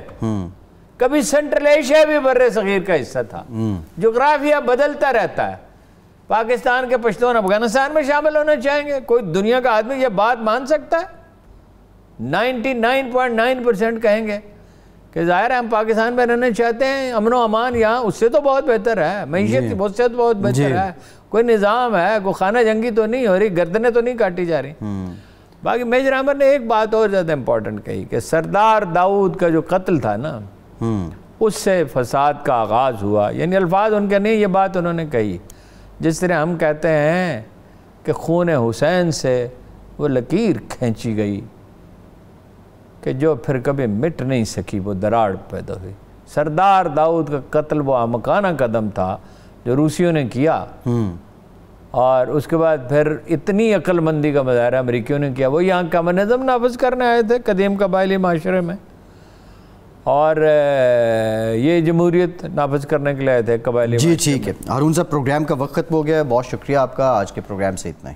کبھی سینٹرل ایشیا بھی بر صغیر کا حصہ تھا، جغرافیہ بدلتا رہتا ہے۔ پاکستان کے پشتون افغانستان میں شامل ہونا چاہیں گے؟ کوئی دنیا کا آدمی یہ بات مان سکتا ہے؟ 99.9% کہیں گے کہ ظاہر ہے ہم پاکستان میں رہنا چاہتے ہیں، امن و امان یہاں اس سے تو بہت بہتر ہے، معیشت کی بہت سے بہت بہتر ہے، کوئی نظام ہے، کوئی خانہ جنگی تو نہیں ہو رہی، گردنیں تو نہیں کاٹی جا رہی۔ باقی میجر احمد نے ایک بات اور زیادہ امپورٹنٹ کہی کہ سردار داؤد کا جو قتل تھا نا اس سے فساد کا آغاز ہوا، یعنی الفاظ ان کے نہیں، یہ بات انہوں نے کہی، جس طرح ہم کہتے ہیں کہ خون حسین سے وہ لکیر کھینچی گئی کہ جو پھر کبھی مٹ نہیں سکی، وہ دراڑ پیدا ہوئی۔ سردار داؤد کا قتل وہ احمقانہ قدم تھا جو روسیوں نے کیا، اور اس کے بعد پھر اتنی عقل مندی کا مظاہرہ امریکیوں نے کیا۔ وہ یہاں کمیونزم نافذ کرنے آئے تھے قدیم قبائلی معاشرے میں، اور یہ جمہوریت نافذ کرنے کے لیے آئے تھے قبائلی معاشرے میں۔ جی ٹھیک ہے ہارون صاحب، پروگرام کا وقت ختم ہو گیا ہے، بہت شکریہ آپ کا، آج کے پروگرام سے اتنا ہی۔